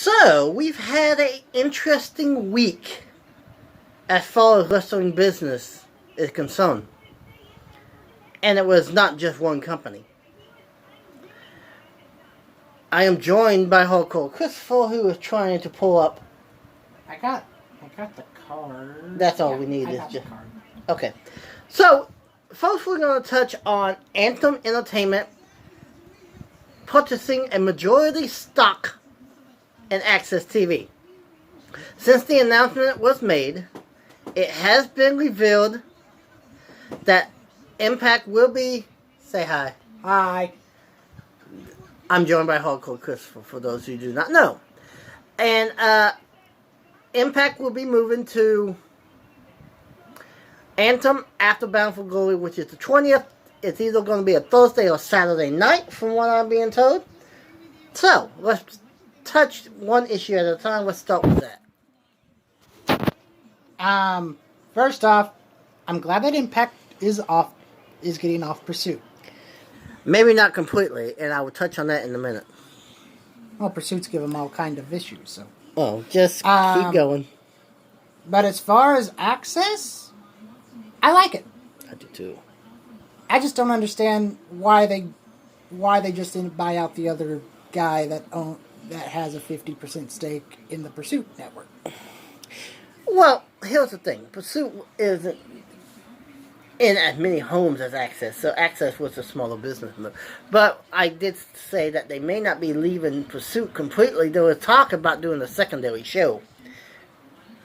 So, we've had an interesting week as far as wrestling business is concerned. And it was not just one company. I am joined by Hardcore Christopher, who is trying to pull up. I got the card. That's all we need I is got just. the card. Okay. So, first we're going to touch on Anthem Entertainment purchasing a majority stock in Access TV. Since the announcement was made, it has been revealed that Impact will be... Say hi. Hi. I'm joined by Hardcore Christopher, for those who do not know. And Impact will be moving to Anthem after Bound for Glory, which is the 20th. It's either going to be a Thursday or Saturday night, from what I'm being told. So, let's touch one issue at a time. Let's start with that. First off, I'm glad that Impact is getting off Pursuit. Maybe not completely, and I will touch on that in a minute. Well, Pursuit's give them all kind of issues, so. Oh, just keep going. But as far as Access, I like it. I do too. I just don't understand why they just didn't buy out the other guy that has a 50% stake in the Pursuit network. Well, here's the thing. Pursuit isn't in as many homes as Access, so Access was a smaller business. But I did say that they may not be leaving Pursuit completely. There was talk about doing a secondary show,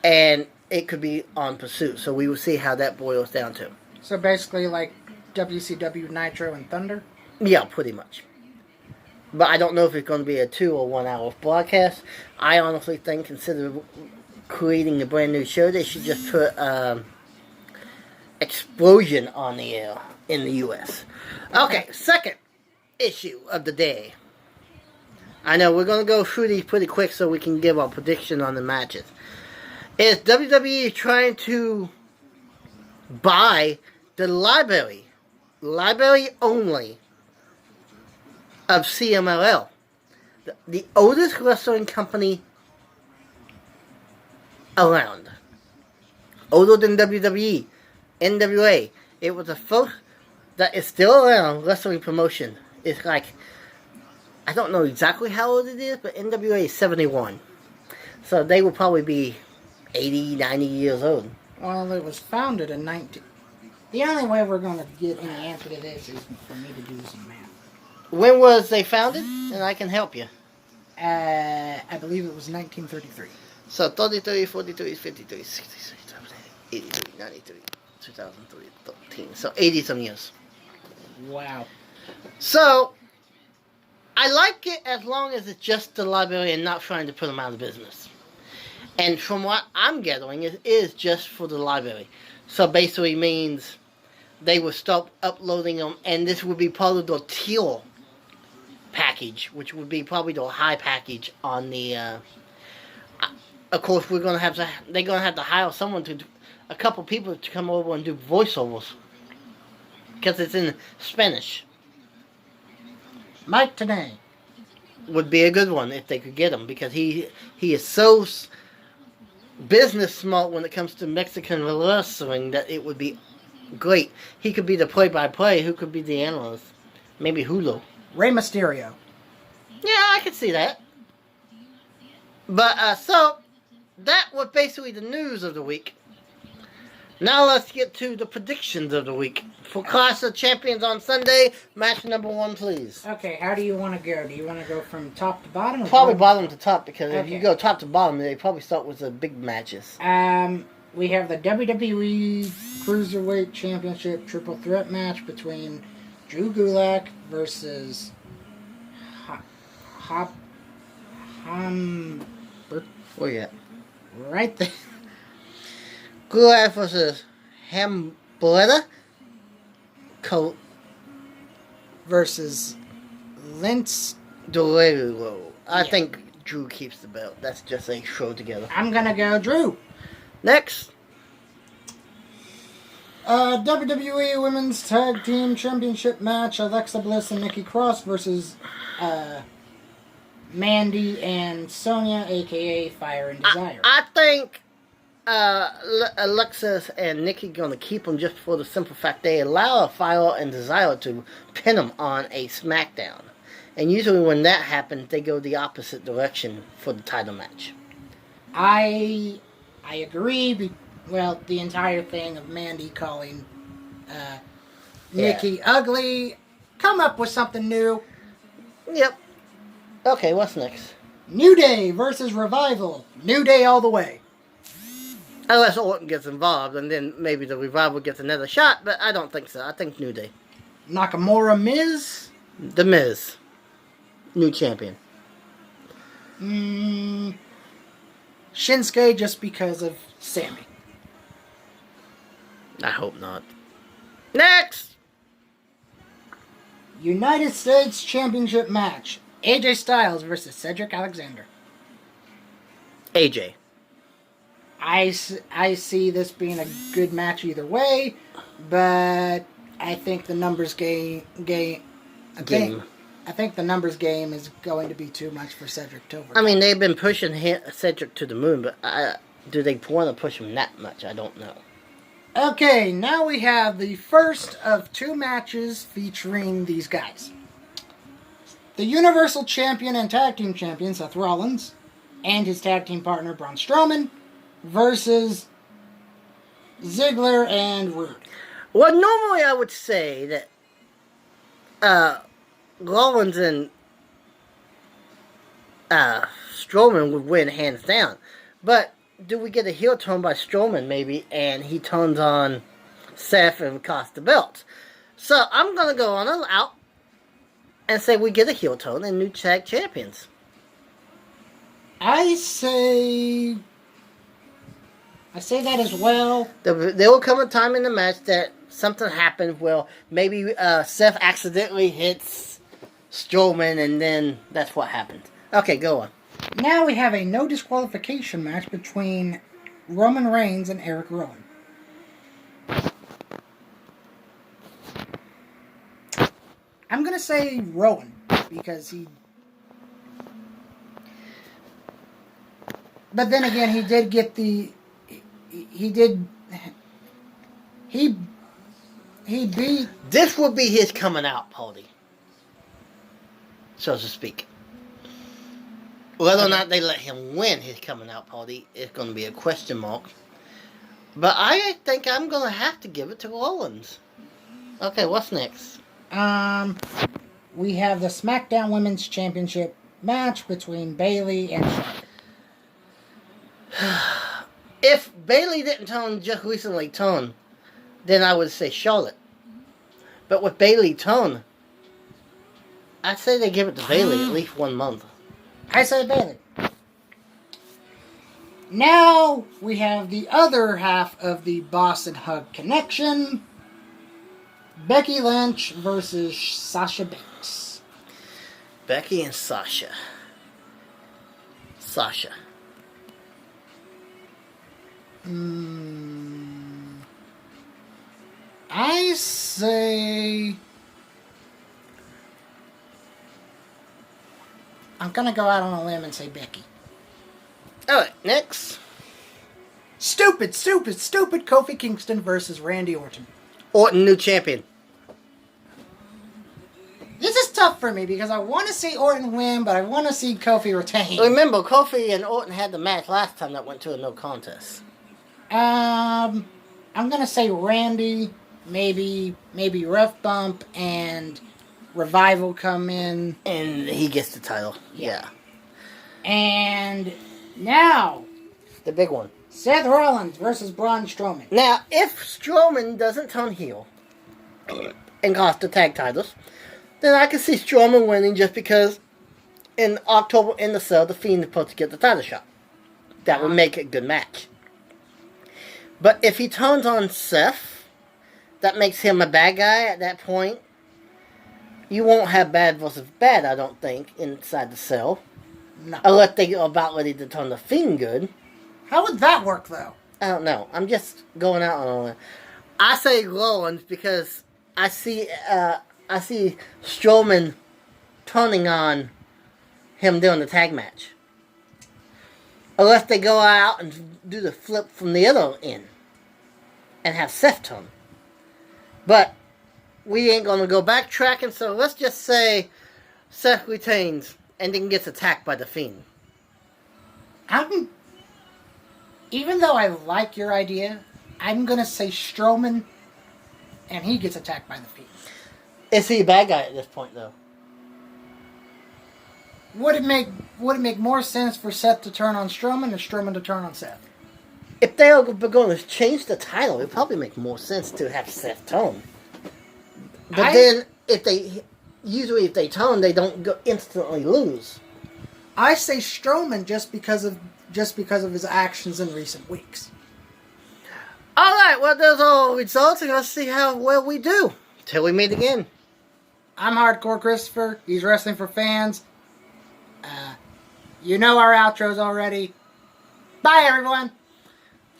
and it could be on Pursuit, so we will see how that boils down to. So basically like WCW, Nitro, and Thunder? Yeah, pretty much. But I don't know if it's going to be a 2 or 1 hour broadcast. I honestly think, consider creating a brand new show, they should just put Explosion on the air in the U.S. Okay, second issue of the day. I know we're going to go through these pretty quick so we can give our prediction on the matches. Is WWE trying to buy the library only of CMLL, the oldest wrestling company around, older than WWE, NWA. It was the first that is still around wrestling promotion. It's like, I don't know exactly how old it is, but NWA is 71, so they will probably be 80, 90 years old. Well, it was founded in 19... The only way we're going to get any answer to this is for me to do some math. When was they founded? And I can help you. I believe it was 1933. So 33, 43, 53, 63, 83, 93, 2003, 13. So 80 some years. Wow. So, I like it as long as it's just the library and not trying to put them out of business. And from what I'm gathering, it is just for the library. So basically means they will stop uploading them, and this would be part of the teal package, which would be probably the high package on the... of course, they're going to have to hire a couple people to come over and do voiceovers. Because it's in Spanish. Mike Tenay Would be a good one if they could get him, because he is so business smart when it comes to Mexican wrestling that it would be great. He could be the play-by-play. Who could be the analyst? Maybe Hulu. Rey Mysterio. Yeah, I could see that. But, so, that was basically the news of the week. Now let's get to the predictions of the week. For Clash of Champions on Sunday, match number 1, please. Okay, how do you want to go? Do you want to go from top to bottom? Or Probably bottom to top, because if Okay. you go top to bottom, they probably start with the big matches. We have the WWE Cruiserweight Championship Triple Threat match between Drew Gulak versus Where you at? right there. Gulak versus Hambletta. Colt Versus Lince. Dorero. I Yeah. think Drew keeps the belt. That's just a show together. I'm gonna go Drew. Next. WWE Women's Tag Team Championship match: Alexa Bliss and Nikki Cross versus Mandy and Sonya, aka Fire and Desire. I think Alexis and Nikki going to keep them just for the simple fact they allow Fire and Desire to pin them on a SmackDown. And usually when that happens, they go the opposite direction for the title match. I agree. Well, the entire thing of Mandy calling Nikki ugly. Come up with something new. Yep. Okay, what's next? New Day versus Revival. New Day all the way. Unless Orton gets involved, and then maybe the Revival gets another shot, but I don't think so. I think New Day. Nakamura, Miz. The Miz. New champion. Shinsuke just because of Sammy. I hope not. Next! United States Championship match. AJ Styles versus Cedric Alexander. AJ. I see this being a good match either way, but I think the numbers game. I think the numbers game is going to be too much for Cedric to overcome. I mean, they've been pushing Cedric to the moon, but do they want to push him that much? I don't know. Okay, now we have the first of two matches featuring these guys. The Universal Champion and Tag Team Champion, Seth Rollins, and his tag team partner, Braun Strowman, versus Ziggler and Rude. Well, normally I would say that Rollins and Strowman would win hands down. But do we get a heel turn by Strowman maybe, and he turns on Seth and costs the belt? So I'm going to go on out and say we get a heel turn and new tag champions. I say that as well. There will come a time in the match that something happens where maybe Seth accidentally hits Strowman, and then that's what happens. Okay, go on. Now we have a no disqualification match between Roman Reigns and Eric Rowan. I'm going to say Rowan because he... But then again, he did get the... He beat... This will be his coming out party, so to speak. Whether or not they let him win his coming out party is going to be a question mark. But I think I'm going to have to give it to Rollins. Okay, what's next? We have the SmackDown Women's Championship match between Bayley and Charlotte. If Bayley didn't just recently turn, then I would say Charlotte. But with Bayley turn, I'd say they give it to Bayley at least 1 month. I say Bayley. Now we have the other half of the Boss and Hug connection. Becky Lynch versus Sasha Banks. Becky and Sasha. Sasha. I say... I'm going to go out on a limb and say Becky. Alright, next. Stupid Kofi Kingston versus Randy Orton. Orton, new champion. This is tough for me because I want to see Orton win, but I want to see Kofi retain. Remember, Kofi and Orton had the match last time that went to a no contest. I'm going to say Randy, maybe Rough Bump, and Revival come in. And he gets the title. Yeah. And now... the big one. Seth Rollins versus Braun Strowman. Now, if Strowman doesn't turn heel and cost the tag titles, then I can see Strowman winning just because in October in the cell, the Fiend is supposed to get the title shot. That would make it a good match. But if he turns on Seth, that makes him a bad guy at that point. You won't have bad versus bad, I don't think, inside the cell. No. Unless they are about ready to turn the Fiend good. How would that work, though? I don't know. I'm just going out on it. I say Rollins because I see Strowman turning on him doing the tag match. Unless they go out and do the flip from the other end and have Seth turn. But we ain't going to go backtracking, so let's just say Seth retains and then gets attacked by The Fiend. Even though I like your idea, I'm going to say Strowman and he gets attacked by The Fiend. Is he a bad guy at this point, though? Would it make more sense for Seth to turn on Strowman or Strowman to turn on Seth? If they are going to change the title, it would probably make more sense to have Seth turn. But then, if they turn, they don't instantly lose. I say Strowman just because of his actions in recent weeks. All right, well, those are all results, and let's see how well we do. Till we meet again. I'm Hardcore Christopher. He's Wrestling for Fans. You know our outros already. Bye, everyone.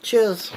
Cheers.